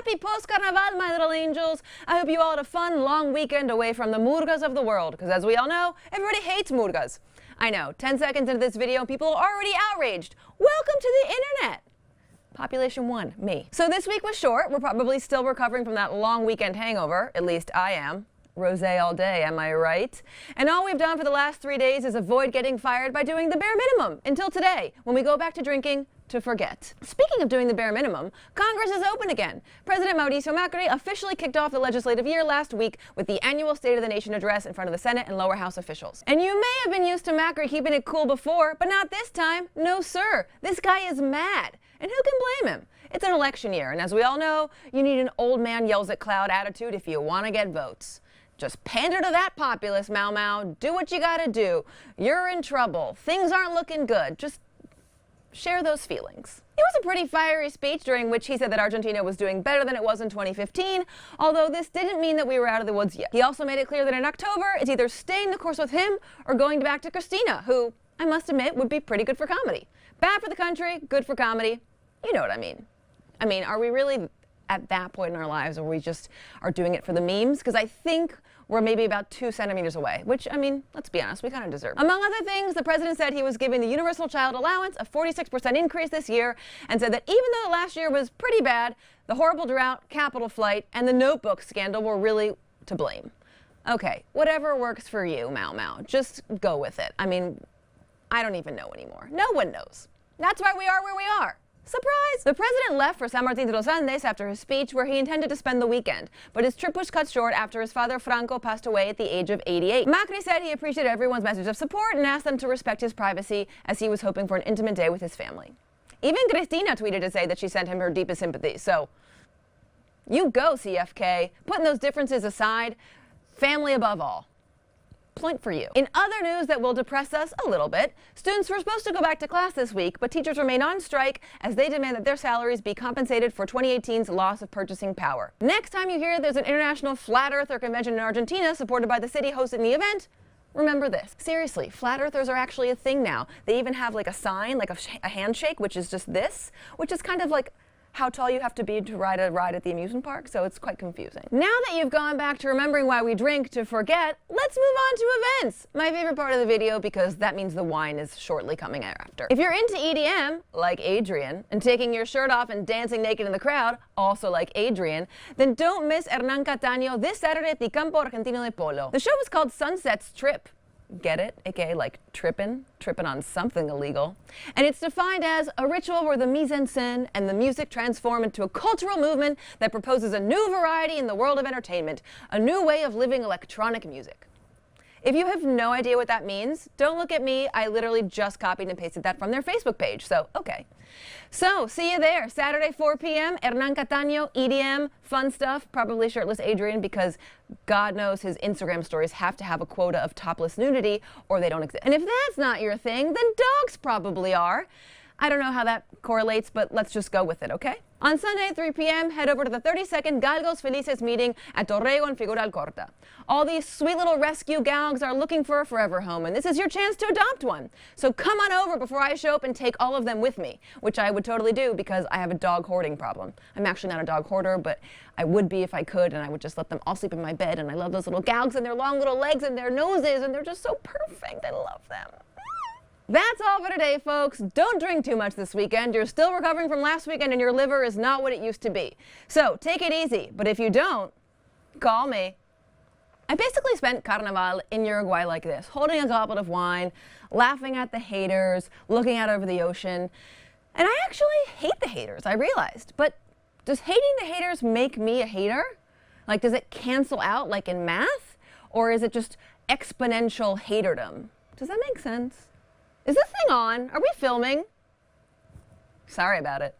Happy post-Carnaval, my little angels. I hope you all had a fun, long weekend away from the murgas of the world, because as we all know, everybody hates murgas. I know, 10 seconds into this video, people are already outraged. Welcome to the internet. Population 1, me. So this week was short. We're probably still recovering from that long weekend hangover. At least I am. Rosé all day, am I right? And all we've done for the last 3 days is avoid getting fired by doing the bare minimum until today, when we go back to drinking to forget. Speaking of doing the bare minimum, Congress is open again. President Mauricio Macri officially kicked off the legislative year last week with the annual State of the Nation address in front of the Senate and lower house officials. And you may have been used to Macri keeping it cool before, but not this time. No, sir. This guy is mad. And who can blame him? It's an election year, and as we all know, you need an old man yells at cloud attitude if you want to get votes. Just pander to that populace, Mau Mau. Do what you gotta do. You're in trouble. Things aren't looking good. Just share those feelings. It was a pretty fiery speech during which he said that Argentina was doing better than it was in 2015, although this didn't mean that we were out of the woods yet. He also made it clear that in October, it's either staying the course with him or going back to Cristina, who, I must admit, would be pretty good for comedy. Bad for the country, good for comedy. You know what I mean. Are we really at that point in our lives where we just are doing it for the memes? Because I think we're maybe about 2 centimeters away, which, let's be honest, we kind of deserve. Among other things, the president said he was giving the Universal Child Allowance a 46% increase this year, and said that even though last year was pretty bad, the horrible drought, capital flight, and the notebook scandal were really to blame. Okay, whatever works for you, Mau Mau. Just go with it. I don't even know anymore. No one knows. That's why we are where we are. Surprise! The president left for San Martín de los Andes after his speech, where he intended to spend the weekend, but his trip was cut short after his father Franco passed away at the age of 88. Macri said he appreciated everyone's message of support and asked them to respect his privacy, as he was hoping for an intimate day with his family. Even Cristina tweeted to say that she sent him her deepest sympathy, so you go, CFK. Putting those differences aside, family above all. Point for you. In other news that will depress us a little bit, students were supposed to go back to class this week, but teachers remain on strike as they demand that their salaries be compensated for 2018's loss of purchasing power. Next time you hear there's an international flat earther convention in Argentina supported by the city hosting the event, remember this. Seriously, flat earthers are actually a thing now. They even have like a sign, like a handshake, which is just this, which is kind of like how tall you have to be to ride a ride at the amusement park, so it's quite confusing. Now that you've gone back to remembering why we drink to forget, let's move on to events. My favorite part of the video, because that means the wine is shortly coming after. If you're into EDM, like Adrian, and taking your shirt off and dancing naked in the crowd, also like Adrian, then don't miss Hernán Cataño this Saturday at the Campo Argentino de Polo. The show is called Sunset's Trip. Get it? AKA like tripping on something illegal. And it's defined as a ritual where the mise-en-scène and the music transform into a cultural movement that proposes a new variety in the world of entertainment, a new way of living electronic music. If you have no idea what that means, don't look at me. I literally just copied and pasted that from their Facebook page, so okay. So, see you there, Saturday, 4 p.m., Hernán Cataño, EDM, fun stuff, probably shirtless Adrian, because God knows his Instagram stories have to have a quota of topless nudity, or they don't exist. And if that's not your thing, then dogs probably are. I don't know how that correlates, but let's just go with it, okay? On Sunday, 3 p.m., head over to the 32nd Galgos Felices meeting at Torrego and Figura Alcorta. All these sweet little rescue galgs are looking for a forever home, and this is your chance to adopt one. So come on over before I show up and take all of them with me, which I would totally do because I have a dog hoarding problem. I'm actually not a dog hoarder, but I would be if I could, and I would just let them all sleep in my bed, and I love those little galgs and their long little legs and their noses, and they're just so perfect. I love them. That's all for today, folks. Don't drink too much this weekend. You're still recovering from last weekend and your liver is not what it used to be. So take it easy, but if you don't, call me. I basically spent Carnaval in Uruguay like this, holding a goblet of wine, laughing at the haters, looking out over the ocean. And I actually hate the haters, I realized. But does hating the haters make me a hater? Like, does it cancel out like in math? Or is it just exponential haterdom? Does that make sense? Is this thing on? Are we filming? Sorry about it.